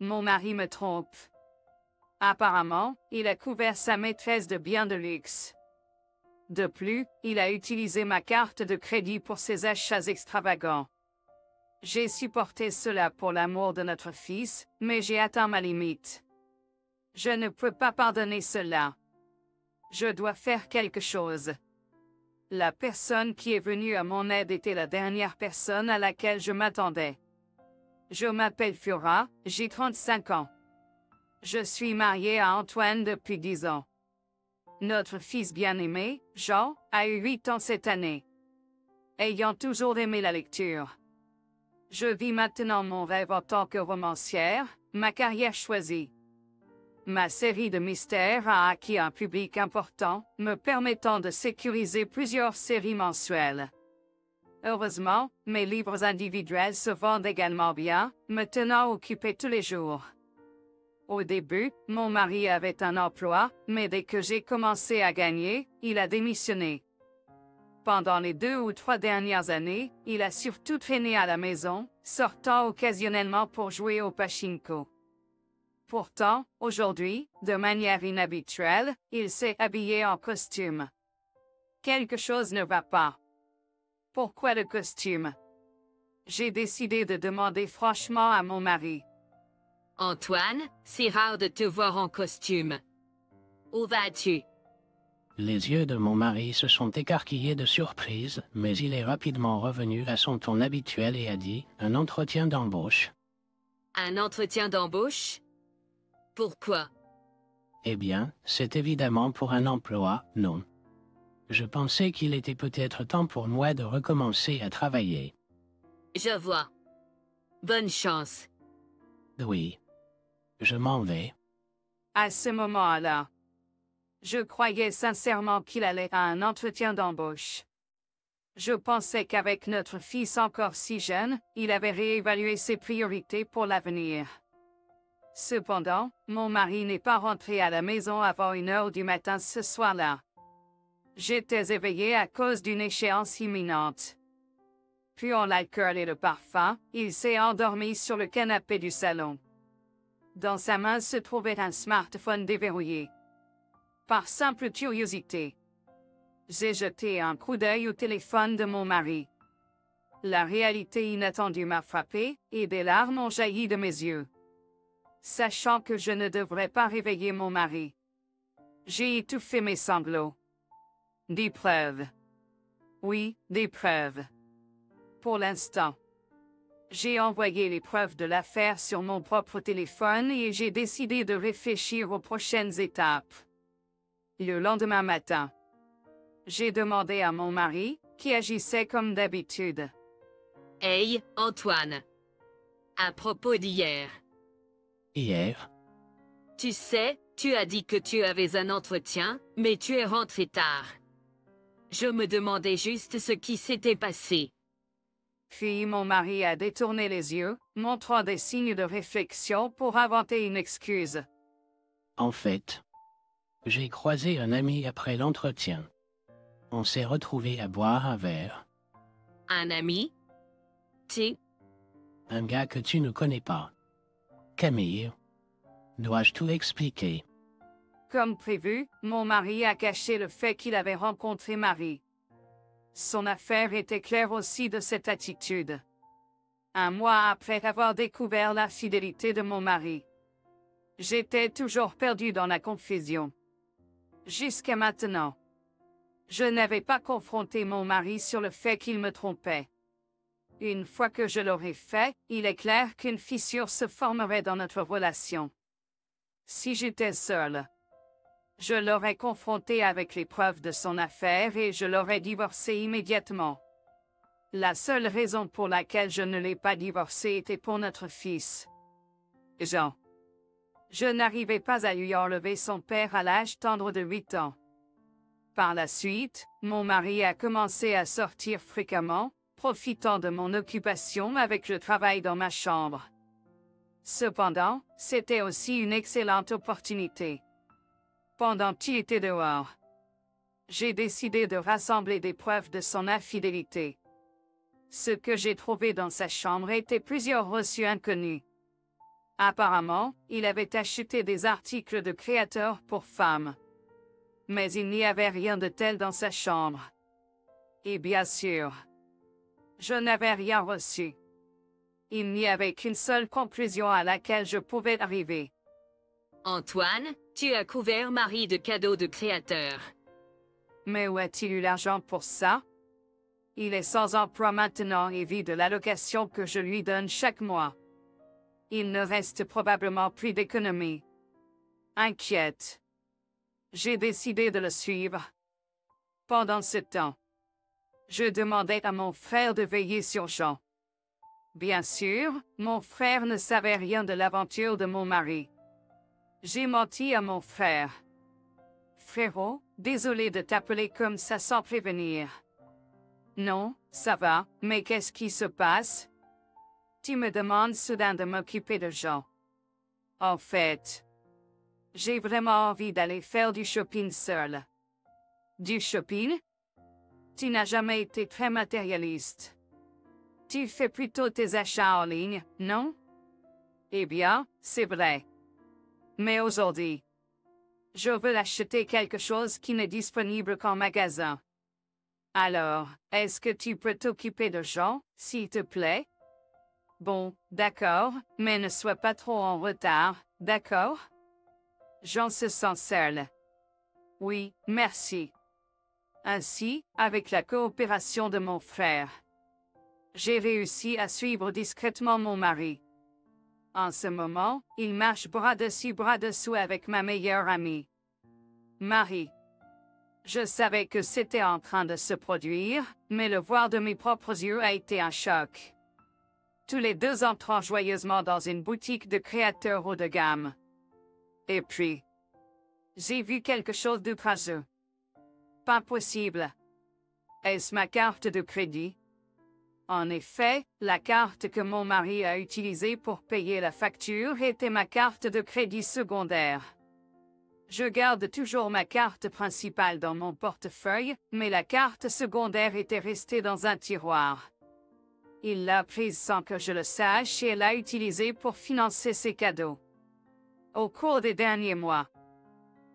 mon mari me trompe. Apparemment, il a couvert sa maîtresse de biens de luxe. De plus, il a utilisé ma carte de crédit pour ses achats extravagants. J'ai supporté cela pour l'amour de notre fils, mais j'ai atteint ma limite. Je ne peux pas pardonner cela. Je dois faire quelque chose. La personne qui est venue à mon aide était la dernière personne à laquelle je m'attendais. Je m'appelle Fiora, j'ai 35 ans. Je suis mariée à Antoine depuis 10 ans. Notre fils bien-aimé, Jean, a eu 8 ans cette année. Ayant toujours aimé la lecture. Je vis maintenant mon rêve en tant que romancière, ma carrière choisie. Ma série de mystères a acquis un public important, me permettant de sécuriser plusieurs séries mensuelles. Heureusement, mes livres individuels se vendent également bien, me tenant occupée tous les jours. Au début, mon mari avait un emploi, mais dès que j'ai commencé à gagner, il a démissionné. Pendant les 2 ou 3 dernières années, il a surtout traîné à la maison, sortant occasionnellement pour jouer au pachinko. Pourtant, aujourd'hui, de manière inhabituelle, il s'est habillé en costume. Quelque chose ne va pas. Pourquoi le costume? J'ai décidé de demander franchement à mon mari. Antoine, c'est rare de te voir en costume. Où vas-tu? Les yeux de mon mari se sont écarquillés de surprise, mais il est rapidement revenu à son ton habituel et a dit « Un entretien d'embauche ». Un entretien d'embauche? Pourquoi? Eh bien, c'est évidemment pour un emploi, non. Je pensais qu'il était peut-être temps pour moi de recommencer à travailler. Je vois. Bonne chance. Oui. Je m'en vais. À ce moment-là, je croyais sincèrement qu'il allait à un entretien d'embauche. Je pensais qu'avec notre fils encore si jeune, il avait réévalué ses priorités pour l'avenir. Cependant, mon mari n'est pas rentré à la maison avant 1h du matin ce soir-là. J'étais éveillée à cause d'une échéance imminente. Puant l'alcool et le parfum, il s'est endormi sur le canapé du salon. Dans sa main se trouvait un smartphone déverrouillé. Par simple curiosité, j'ai jeté un coup d'œil au téléphone de mon mari. La réalité inattendue m'a frappée, et des larmes ont jailli de mes yeux. Sachant que je ne devrais pas réveiller mon mari, j'ai étouffé mes sanglots. Des preuves. Oui, des preuves. Pour l'instant, j'ai envoyé les preuves de l'affaire sur mon propre téléphone et j'ai décidé de réfléchir aux prochaines étapes. Le lendemain matin, j'ai demandé à mon mari, qui agissait comme d'habitude. Hey, Antoine. À propos d'hier. Hier? Tu sais, tu as dit que tu avais un entretien, mais tu es rentré tard. Je me demandais juste ce qui s'était passé. Puis mon mari a détourné les yeux, montrant des signes de réflexion pour inventer une excuse. En fait, j'ai croisé un ami après l'entretien. On s'est retrouvés à boire un verre. Un ami? Un gars que tu ne connais pas. Camille. Dois-je tout expliquer? Comme prévu, mon mari a caché le fait qu'il avait rencontré Marie. Son affaire était claire aussi de cette attitude. 1 mois après avoir découvert la fidélité de mon mari, j'étais toujours perdu dans la confusion. Jusqu'à maintenant, je n'avais pas confronté mon mari sur le fait qu'il me trompait. Une fois que je l'aurais fait, il est clair qu'une fissure se formerait dans notre relation. Si j'étais seule, je l'aurais confronté avec les preuves de son affaire et je l'aurais divorcé immédiatement. La seule raison pour laquelle je ne l'ai pas divorcé était pour notre fils, Jean. Je n'arrivais pas à lui enlever son père à l'âge tendre de 8 ans. Par la suite, mon mari a commencé à sortir fréquemment, profitant de mon occupation avec le travail dans ma chambre. Cependant, c'était aussi une excellente opportunité. Pendant qu'il était dehors, j'ai décidé de rassembler des preuves de son infidélité. Ce que j'ai trouvé dans sa chambre était plusieurs reçus inconnus. Apparemment, il avait acheté des articles de créateurs pour femmes. Mais il n'y avait rien de tel dans sa chambre. Et bien sûr, je n'avais rien reçu. Il n'y avait qu'une seule conclusion à laquelle je pouvais arriver. Antoine, tu as couvert Marie de cadeaux de créateurs. Mais où a-t-il eu l'argent pour ça? Il est sans emploi maintenant et vit de l'allocation que je lui donne chaque mois. Il ne reste probablement plus d'économie. Inquiète. J'ai décidé de le suivre. Pendant ce temps, je demandais à mon frère de veiller sur Jean. Bien sûr, mon frère ne savait rien de l'aventure de mon mari. J'ai menti à mon frère. Frérot, désolé de t'appeler comme ça sans prévenir. Non, ça va, mais qu'est-ce qui se passe? Tu me demandes soudain de m'occuper de Jean. En fait, j'ai vraiment envie d'aller faire du shopping seul. Du shopping? Tu n'as jamais été très matérialiste. Tu fais plutôt tes achats en ligne, non? Eh bien, c'est vrai. Mais aujourd'hui, je veux acheter quelque chose qui n'est disponible qu'en magasin. Alors, est-ce que tu peux t'occuper de Jean, s'il te plaît? Bon, d'accord, mais ne sois pas trop en retard, d'accord? Jean se sent seul. Oui, merci. Ainsi, avec la coopération de mon frère, j'ai réussi à suivre discrètement mon mari. En ce moment, il marche bras dessus bras dessous avec ma meilleure amie, Marie. Je savais que c'était en train de se produire, mais le voir de mes propres yeux a été un choc. Tous les deux entrant joyeusement dans une boutique de créateurs haut de gamme. Et puis, j'ai vu quelque chose d'outrageux. Pas possible. Est-ce ma carte de crédit? En effet, la carte que mon mari a utilisée pour payer la facture était ma carte de crédit secondaire. Je garde toujours ma carte principale dans mon portefeuille, mais la carte secondaire était restée dans un tiroir. Il l'a prise sans que je le sache et l'a utilisée pour financer ses cadeaux. Au cours des derniers mois,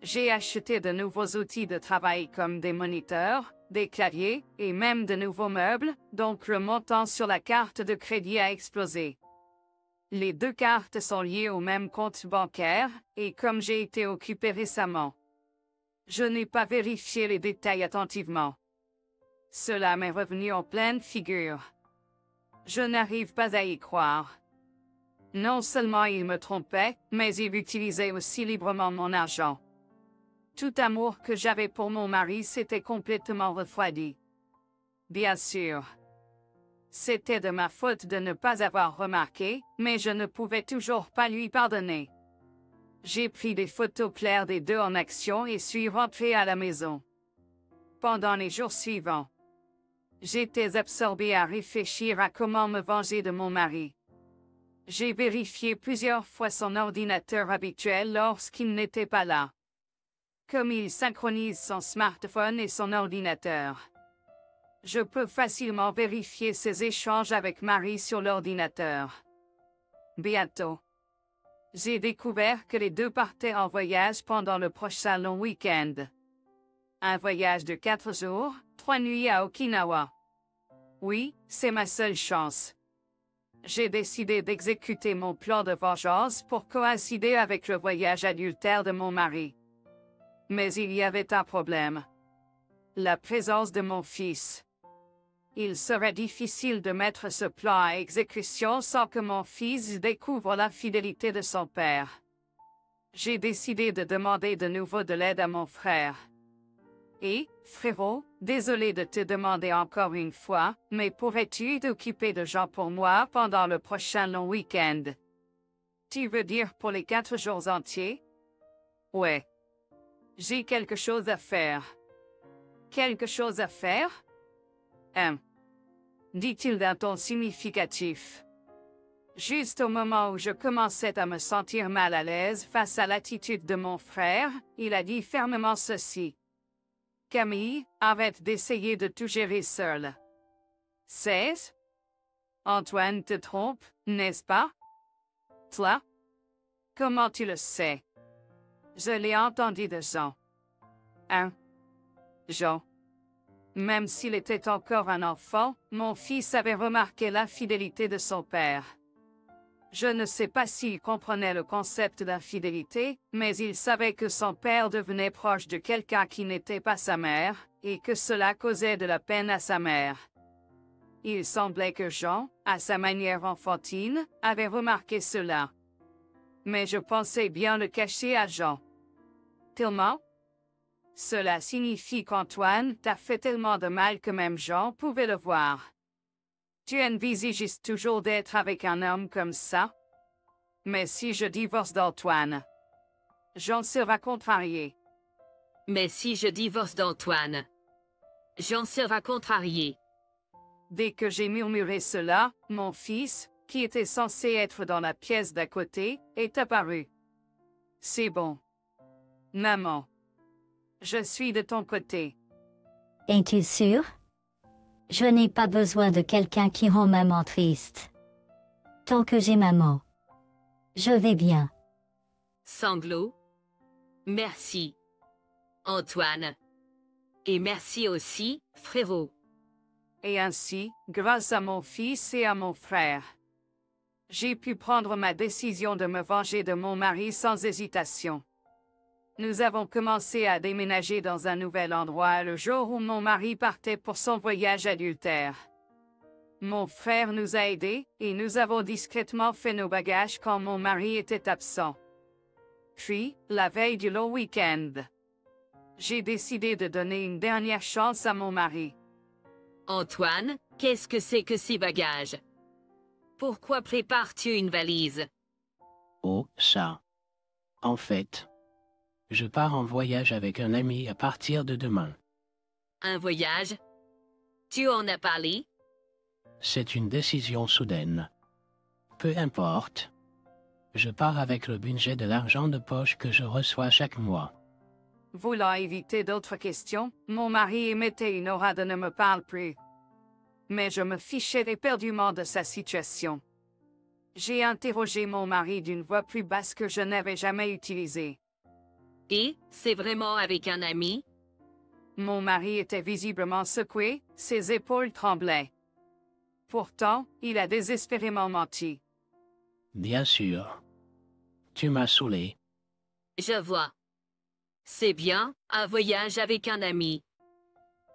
j'ai acheté de nouveaux outils de travail comme des moniteurs, des claviers et même de nouveaux meubles, donc le montant sur la carte de crédit a explosé. Les deux cartes sont liées au même compte bancaire, et comme j'ai été occupé récemment, je n'ai pas vérifié les détails attentivement. Cela m'est revenu en pleine figure. Je n'arrive pas à y croire. Non seulement il me trompait, mais il utilisait aussi librement mon argent. Tout amour que j'avais pour mon mari s'était complètement refroidi. Bien sûr. C'était de ma faute de ne pas avoir remarqué, mais je ne pouvais toujours pas lui pardonner. J'ai pris des photos claires des deux en action et suis rentré à la maison. Pendant les jours suivants, j'étais absorbé à réfléchir à comment me venger de mon mari. J'ai vérifié plusieurs fois son ordinateur habituel lorsqu'il n'était pas là. Comme il synchronise son smartphone et son ordinateur, je peux facilement vérifier ses échanges avec Marie sur l'ordinateur. Bientôt, j'ai découvert que les deux partaient en voyage pendant le prochain long week-end. Un voyage de 4 jours, 3 nuits à Okinawa. Oui, c'est ma seule chance. J'ai décidé d'exécuter mon plan de vengeance pour coïncider avec le voyage adultère de mon mari. Mais il y avait un problème. La présence de mon fils. Il serait difficile de mettre ce plan à exécution sans que mon fils découvre l'infidélité de son père. J'ai décidé de demander de nouveau de l'aide à mon frère. Et, frérot, désolé de te demander encore une fois, mais pourrais-tu t'occuper de Jean pour moi pendant le prochain long week-end? Tu veux dire pour les 4 jours entiers? Ouais. J'ai quelque chose à faire. Quelque chose à faire? Dit-il d'un ton significatif. Juste au moment où je commençais à me sentir mal à l'aise face à l'attitude de mon frère, il a dit fermement ceci. Camille, arrête d'essayer de tout gérer seule. 16? Antoine te trompe, n'est-ce pas? Toi, Comment tu le sais? Je l'ai entendu de Jean. Hein? Jean. Même s'il était encore un enfant, mon fils avait remarqué l'infidélité de son père. Je ne sais pas s'il comprenait le concept d'infidélité, mais il savait que son père devenait proche de quelqu'un qui n'était pas sa mère, et que cela causait de la peine à sa mère. Il semblait que Jean, à sa manière enfantine, avait remarqué cela. Mais je pensais bien le cacher à Jean. Tellement? Cela signifie qu'Antoine t'a fait tellement de mal que même Jean pouvait le voir. Tu envisages toujours d'être avec un homme comme ça? Mais si je divorce d'Antoine, Jean sera contrarié. Mais si je divorce d'Antoine, Jean sera contrarié. Dès que j'ai murmuré cela, mon fils, qui était censé être dans la pièce d'à côté, est apparu. C'est bon. Maman. Je suis de ton côté. Es-tu sûr? Je n'ai pas besoin de quelqu'un qui rend maman triste. Tant que j'ai maman, je vais bien. Sanglot. Merci, Antoine. Et merci aussi, frérot. Et ainsi, grâce à mon fils et à mon frère, j'ai pu prendre ma décision de me venger de mon mari sans hésitation. Nous avons commencé à déménager dans un nouvel endroit le jour où mon mari partait pour son voyage adultère. Mon frère nous a aidés et nous avons discrètement fait nos bagages quand mon mari était absent. Puis, la veille du long week-end, j'ai décidé de donner une dernière chance à mon mari. Antoine, qu'est-ce que c'est que ces bagages? Pourquoi prépares-tu une valise? Oh, ça. En fait, je pars en voyage avec un ami à partir de demain. Un voyage? Tu en as parlé? C'est une décision soudaine. Peu importe. Je pars avec le budget de l'argent de poche que je reçois chaque mois. Voulant éviter d'autres questions, mon mari émettait une aura de ne me parle plus. Mais je me fichais éperdument de sa situation. J'ai interrogé mon mari d'une voix plus basse que je n'avais jamais utilisée. Et, c'est vraiment avec un ami? Mon mari était visiblement secoué, ses épaules tremblaient. Pourtant, il a désespérément menti. Bien sûr. Tu m'as saoulé. Je vois. C'est bien, un voyage avec un ami.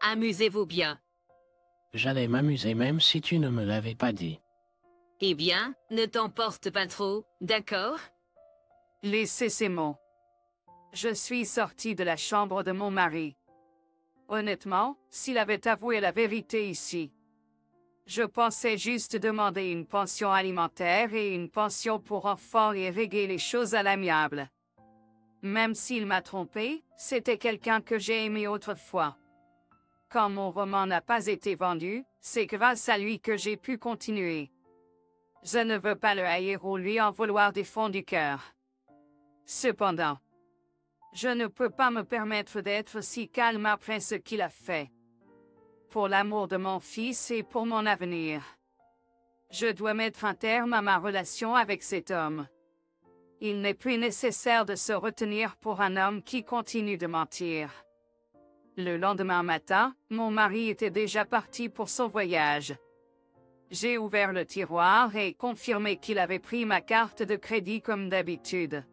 Amusez-vous bien. J'allais m'amuser même si tu ne me l'avais pas dit. Eh bien, ne t'emporte pas trop, d'accord? Laissez ces mots. Je suis sortie de la chambre de mon mari. Honnêtement, s'il avait avoué la vérité ici, je pensais juste demander une pension alimentaire et une pension pour enfants et régler les choses à l'amiable. Même s'il m'a trompé, c'était quelqu'un que j'ai aimé autrefois. Quand mon roman n'a pas été vendu, c'est grâce à lui que j'ai pu continuer. Je ne veux pas le haïr ou lui en vouloir des fonds du cœur. Cependant, je ne peux pas me permettre d'être si calme après ce qu'il a fait. Pour l'amour de mon fils et pour mon avenir, je dois mettre un terme à ma relation avec cet homme. Il n'est plus nécessaire de se retenir pour un homme qui continue de mentir. Le lendemain matin, mon mari était déjà parti pour son voyage. J'ai ouvert le tiroir et confirmé qu'il avait pris ma carte de crédit comme d'habitude.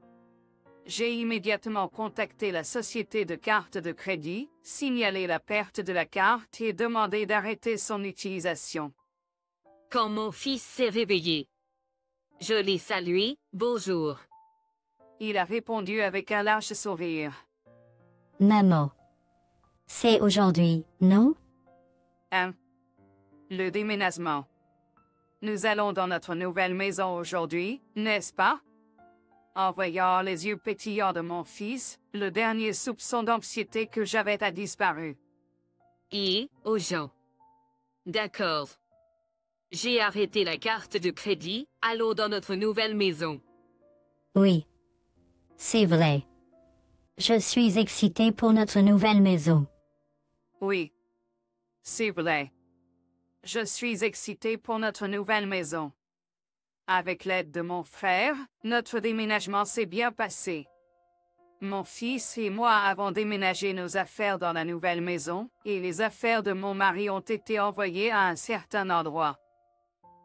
J'ai immédiatement contacté la société de cartes de crédit, signalé la perte de la carte et demandé d'arrêter son utilisation. Quand mon fils s'est réveillé, je l'ai salué, bonjour. Il a répondu avec un large sourire. Maman. C'est aujourd'hui, non? Hein? Le déménagement. Nous allons dans notre nouvelle maison aujourd'hui, n'est-ce pas? En voyant les yeux pétillants de mon fils, le dernier soupçon d'anxiété que j'avais a disparu. Et, aux gens. D'accord. J'ai arrêté la carte de crédit, allons dans notre nouvelle maison. Oui. C'est vrai. Je suis excitée pour notre nouvelle maison. Oui. C'est vrai. Je suis excitée pour notre nouvelle maison. Avec l'aide de mon frère, notre déménagement s'est bien passé. Mon fils et moi avons déménagé nos affaires dans la nouvelle maison, et les affaires de mon mari ont été envoyées à un certain endroit.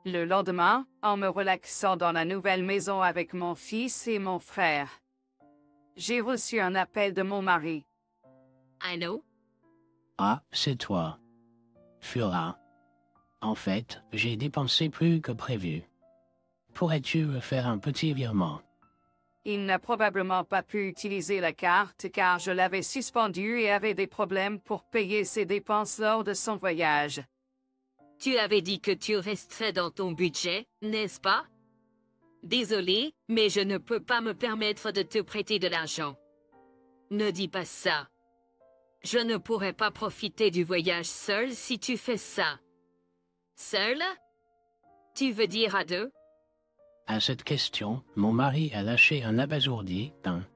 Le lendemain, en me relaxant dans la nouvelle maison avec mon fils et mon frère, j'ai reçu un appel de mon mari. Allô? Ah, c'est toi. Fura. En fait, j'ai dépensé plus que prévu. Pourrais-tu me faire un petit virement? Il n'a probablement pas pu utiliser la carte car je l'avais suspendue et avait des problèmes pour payer ses dépenses lors de son voyage. Tu avais dit que tu resterais dans ton budget, n'est-ce pas? Désolé, mais je ne peux pas me permettre de te prêter de l'argent. Ne dis pas ça. Je ne pourrais pas profiter du voyage seul si tu fais ça. Seul? Tu veux dire à deux? À cette question, mon mari a lâché un abasourdi d'un.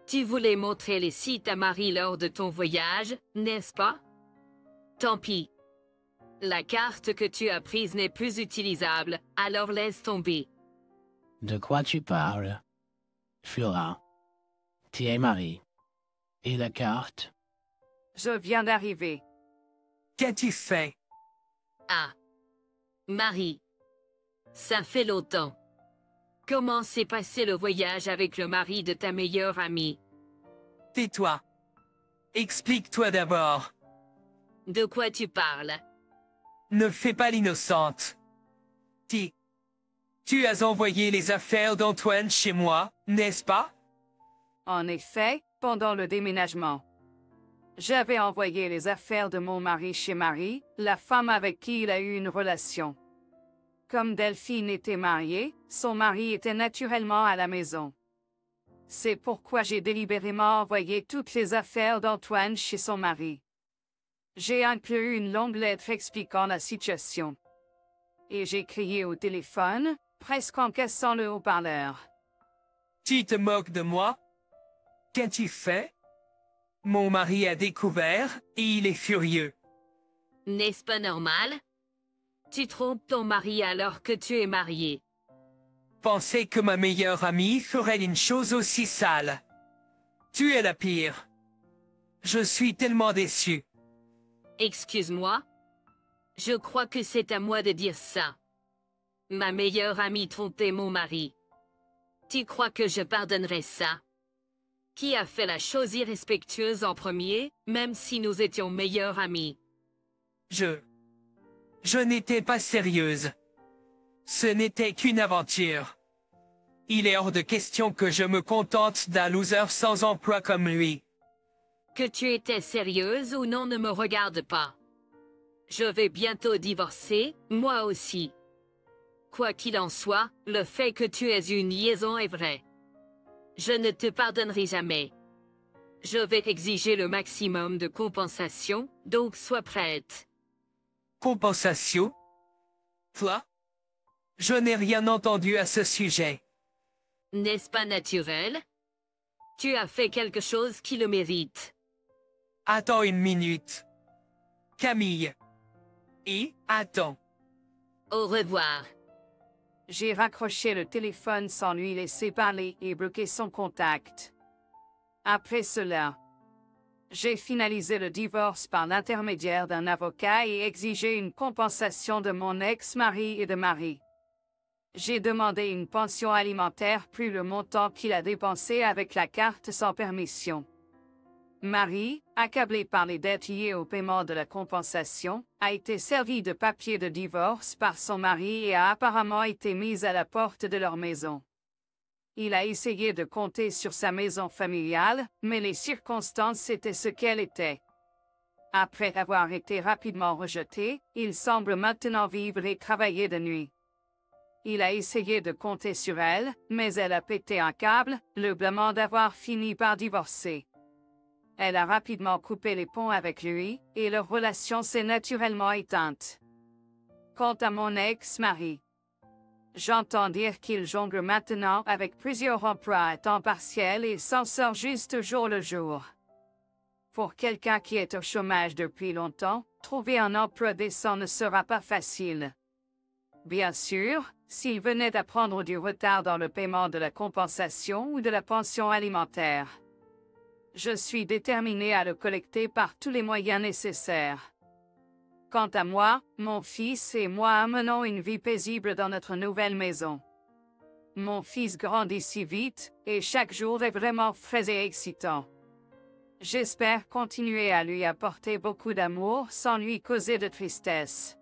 Tu voulais montrer les sites à Marie lors de ton voyage, n'est-ce pas? Tant pis. La carte que tu as prise n'est plus utilisable, alors laisse tomber. De quoi tu parles? Fura. Tu es mari. Et la carte? Je viens d'arriver. Qu'as-tu fait? Ah. Marie. Ça fait longtemps. Comment s'est passé le voyage avec le mari de ta meilleure amie? Tais-toi. Explique-toi d'abord. De quoi tu parles? Ne fais pas l'innocente. Tu as envoyé les affaires d'Antoine chez moi, n'est-ce pas? En effet, pendant le déménagement, j'avais envoyé les affaires de mon mari chez Marie, la femme avec qui il a eu une relation. Comme Delphine était mariée, son mari était naturellement à la maison. C'est pourquoi j'ai délibérément envoyé toutes les affaires d'Antoine chez son mari. J'ai inclus une longue lettre expliquant la situation. Et j'ai crié au téléphone, presque en cassant le haut-parleur. Tu te moques de moi? Qu'as-tu fait? Mon mari a découvert, et il est furieux. N'est-ce pas normal? Tu trompes ton mari alors que tu es marié. Pensais que ma meilleure amie ferait une chose aussi sale. Tu es la pire. Je suis tellement déçu. Excuse-moi? Je crois que c'est à moi de dire ça. Ma meilleure amie trompait mon mari. Tu crois que je pardonnerais ça? Qui a fait la chose irrespectueuse en premier, même si nous étions meilleurs amis? Je n'étais pas sérieuse. Ce n'était qu'une aventure. Il est hors de question que je me contente d'un loser sans emploi comme lui. Que tu étais sérieuse ou non ne me regarde pas. Je vais bientôt divorcer, moi aussi. Quoi qu'il en soit, le fait que tu aies une liaison est vrai. Je ne te pardonnerai jamais. Je vais exiger le maximum de compensation, donc sois prête. Compensation? Toi? Je n'ai rien entendu à ce sujet. N'est-ce pas naturel? Tu as fait quelque chose qui le mérite. Attends une minute. Camille. Attends. Au revoir. J'ai raccroché le téléphone sans lui laisser parler et bloqué son contact. Après cela, j'ai finalisé le divorce par l'intermédiaire d'un avocat et exigé une compensation de mon ex-mari et de Marie. J'ai demandé une pension alimentaire plus le montant qu'il a dépensé avec la carte sans permission. Marie, accablée par les dettes liées au paiement de la compensation, a été servie de papier de divorce par son mari et a apparemment été mise à la porte de leur maison. Il a essayé de compter sur sa maison familiale, mais les circonstances étaient ce qu'elles étaient. Après avoir été rapidement rejeté, il semble maintenant vivre et travailler de nuit. Il a essayé de compter sur elle, mais elle a pété un câble, le blâmant d'avoir fini par divorcer. Elle a rapidement coupé les ponts avec lui, et leur relation s'est naturellement éteinte. Quant à mon ex-mari, j'entends dire qu'il jongle maintenant avec plusieurs emplois à temps partiel et s'en sort juste jour le jour. Pour quelqu'un qui est au chômage depuis longtemps, trouver un emploi décent ne sera pas facile. Bien sûr, s'il venait à prendre du retard dans le paiement de la compensation ou de la pension alimentaire. Je suis déterminé à le collecter par tous les moyens nécessaires. Quant à moi, mon fils et moi menons une vie paisible dans notre nouvelle maison. Mon fils grandit si vite, et chaque jour est vraiment frais et excitant. J'espère continuer à lui apporter beaucoup d'amour sans lui causer de tristesse.